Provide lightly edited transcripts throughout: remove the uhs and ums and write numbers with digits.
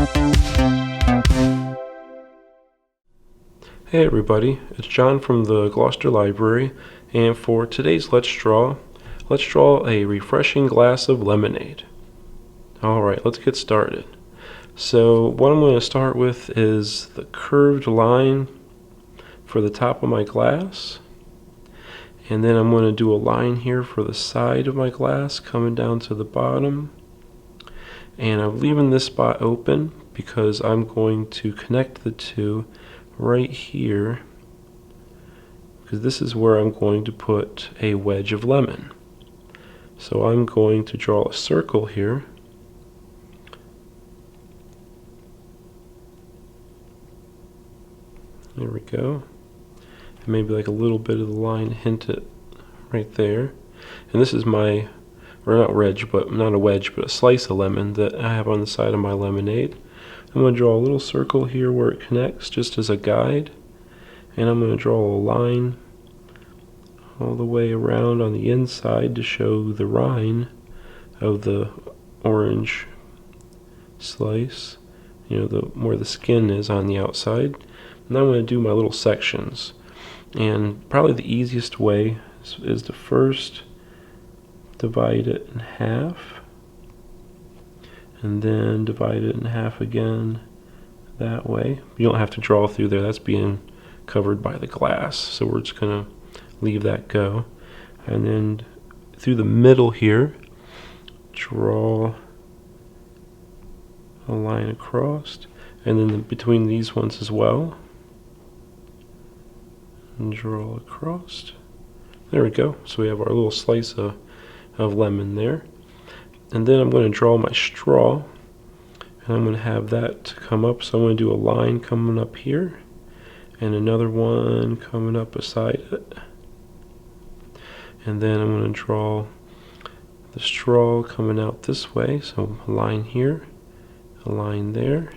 Hey everybody, it's John from the Gloucester Library, and for today's let's draw a refreshing glass of lemonade. Alright, let's get started. So what I'm going to start with is the curved line for the top of my glass, and then I'm going to do a line here for the side of my glass coming down to the bottom, and I'm leaving this spot open because I'm going to connect the two right here, because this is where I'm going to put a wedge of lemon. So I'm going to draw a circle here, there we go, and maybe like a little bit of the line hinted right there. And this is my, or not a wedge, but a slice of lemon that I have on the side of my lemonade. I'm going to draw a little circle here where it connects, just as a guide, and I'm going to draw a line all the way around on the inside to show the rind of the orange slice, where the skin is on the outside. And I'm going to do my little sections, and probably the easiest way is to first divide it in half, and then divide it in half again that way. You don't have to draw through there, that's being covered by the glass, so we're just going to leave that go. And then through the middle here, draw a line across, and then between these ones as well, and draw across. There we go, so we have our little slice of lemon there. And then I'm going to draw my straw, and I'm going to have that come up. So I'm going to do a line coming up here, and another one coming up beside it. And then I'm going to draw the straw coming out this way. So a line here, a line there,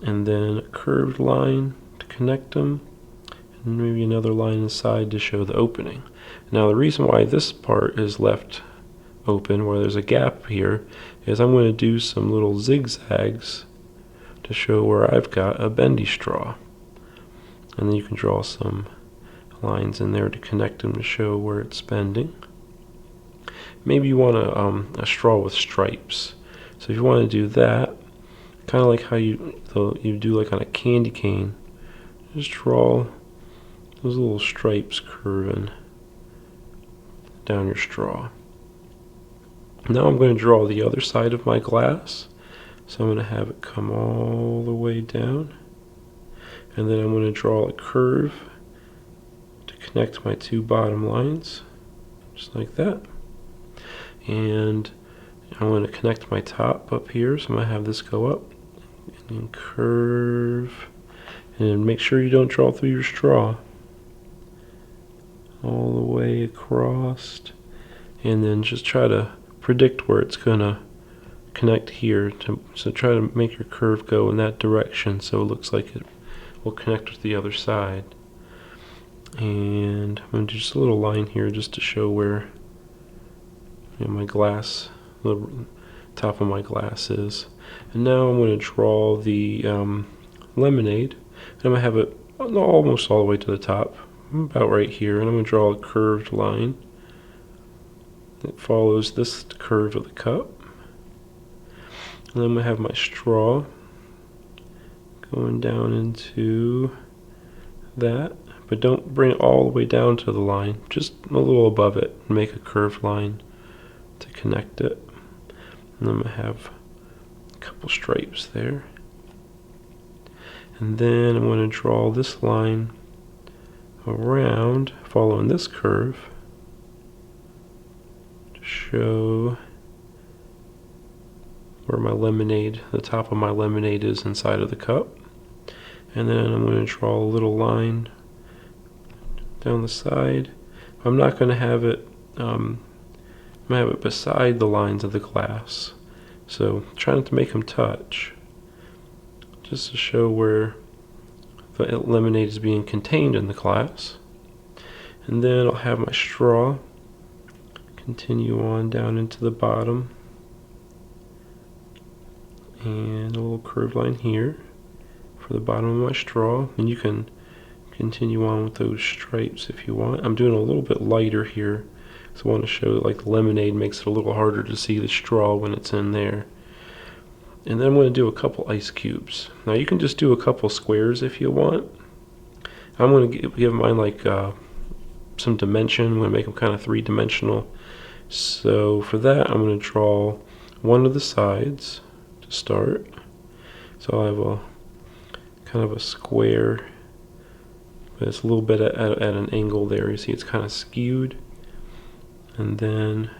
and then a curved line to connect them, and maybe another line inside to show the opening. Now the reason why this part is left open, where there's a gap here, is I'm going to do some little zigzags to show where I've got a bendy straw, and then you can draw some lines in there to connect them to show where it's bending. Maybe you want a straw with stripes, so if you want to do that, kind of like how you do like on a candy cane, just draw those little stripes curving down your straw. Now I'm going to draw the other side of my glass, so I'm going to have it come all the way down, and then I'm going to draw a curve to connect my two bottom lines, just like that. And I'm going to connect my top up here, so I'm going to have this go up and curve, and make sure you don't draw through your straw, all the way across, and then just try to predict where it's going to connect here. So try to make your curve go in that direction so it looks like it will connect with the other side. And I'm going to do just a little line here just to show where my glass, the top of my glass is. And now I'm going to draw the lemonade, and I'm going to have it almost all the way to the top, about right here, and I'm going to draw a curved line that follows this curve of the cup. And then I'm going to have my straw going down into that, but don't bring it all the way down to the line, just a little above it, and make a curved line to connect it. And I'm going to have a couple stripes there. And then I'm going to draw this line around, following this curve, to show where my lemonade, the top of my lemonade is inside of the cup. And then I'm going to draw a little line down the side. I'm not going to have it, I'm going to have it beside the lines of the glass. So try not to make them touch, just to show where the lemonade is being contained in the glass. And then I'll have my straw continue on down into the bottom, And a little curved line here for the bottom of my straw. And you can continue on with those stripes if you want. I'm doing a little bit lighter here, so I want to show that like the lemonade makes it a little harder to see the straw when it's in there. And then I'm going to do a couple ice cubes. Now you can just do a couple squares if you want. I'm going to give mine like some dimension. I'm going to make them kind of three-dimensional. So for that, I'm going to draw one of the sides to start. So I have a kind of a square, but it's a little bit at an angle there. You see it's kind of skewed. And then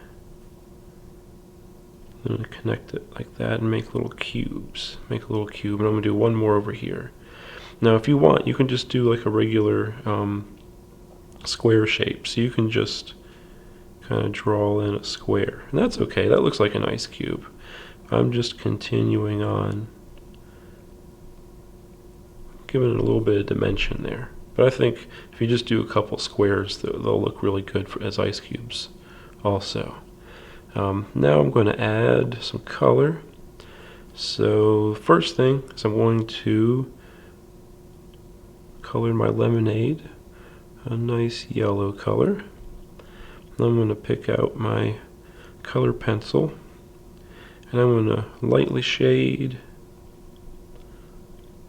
I'm going to connect it like that and make little cubes. Make a little cube, and I'm going to do one more over here. Now if you want, you can just do like a regular square shape. So you can just kind of draw in a square. And that's okay, that looks like an ice cube. I'm just continuing on, giving it a little bit of dimension there. But I think if you just do a couple squares, they'll look really good as ice cubes also. Now I'm going to add some color. So the first thing is I'm going to color my lemonade a nice yellow color. I'm going to pick out my color pencil, and I'm going to lightly shade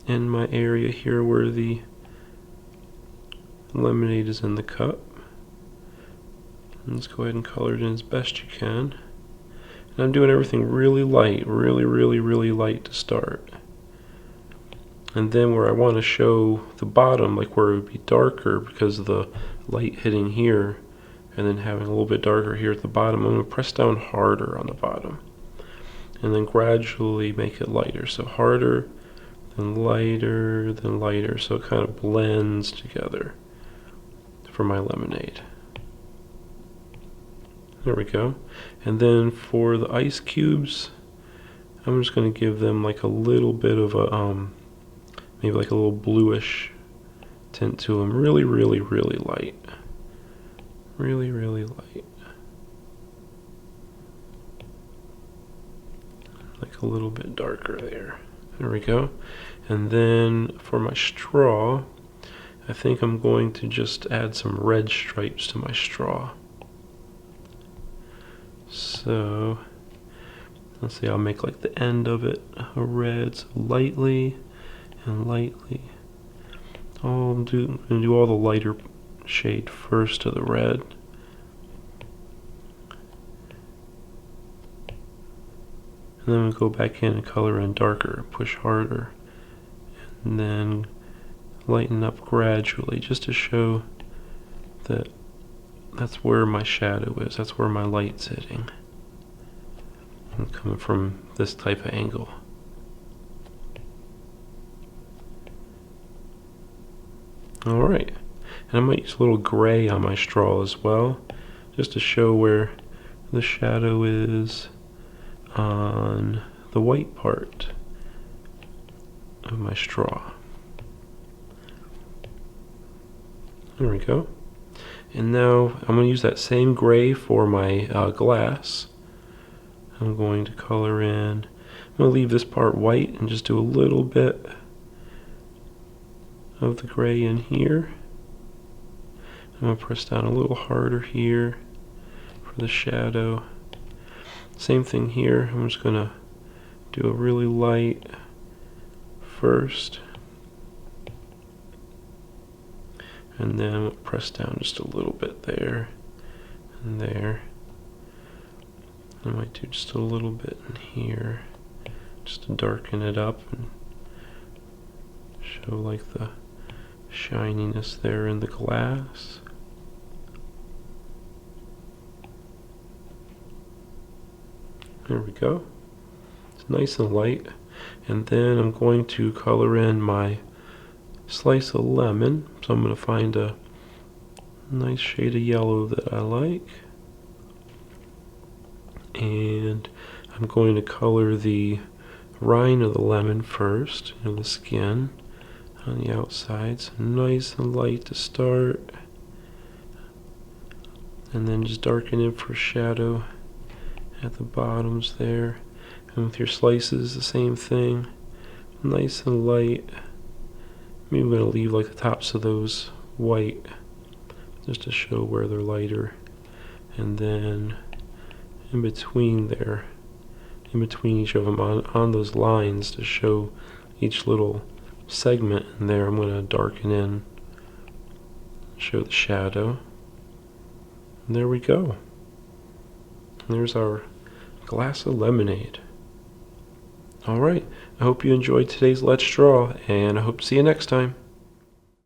in my area here where the lemonade is in the cup. Let's go ahead and color it in as best you can. And I'm doing everything really light, really light to start. And then where I want to show the bottom, like where it would be darker because of the light hitting here, and then having a little bit darker here at the bottom, I'm going to press down harder on the bottom. And then gradually make it lighter. So harder, then lighter, so it kind of blends together for my lemonade. There we go. And then for the ice cubes, I'm just going to give them like a little bit of a, maybe like a little bluish tint to them. Really light. Really light. Like a little bit darker there. There we go. And then for my straw, I think I'm going to just add some red stripes to my straw. So let's see, I'll make like the end of it a red, so lightly and lightly. I'm going to do all the lighter shade first to the red. And then we'll go back in and color in darker, push harder, and then lighten up gradually just to show that that's where my shadow is, that's where my light's hitting. I'm coming from this type of angle. Alright, and I might use a little gray on my straw as well, just to show where the shadow is on the white part of my straw. There we go. And now I'm going to use that same gray for my glass. I'm going to color in. I'm going to leave this part white and just do a little bit of the gray in here. I'm going to press down a little harder here for the shadow. Same thing here. I'm just going to do a really light first. And then I'm going to press down just a little bit there and there. I might do just a little bit in here just to darken it up and show like the shininess there in the glass. There we go. It's nice and light. And then I'm going to color in my slice of lemon. So I'm going to find a nice shade of yellow that I like. And I'm going to color the rind of the lemon first, the skin on the outside. So nice and light to start. And then just darken it for shadow at the bottoms there. And with your slices, the same thing. Nice and light. Maybe I'm going to leave like the tops of those white just to show where they're lighter. And then in between there, in between each of them on those lines to show each little segment in there, I'm going to darken in, show the shadow. And there we go. And there's our glass of lemonade. Alright, I hope you enjoyed today's Let's Draw, and I hope to see you next time.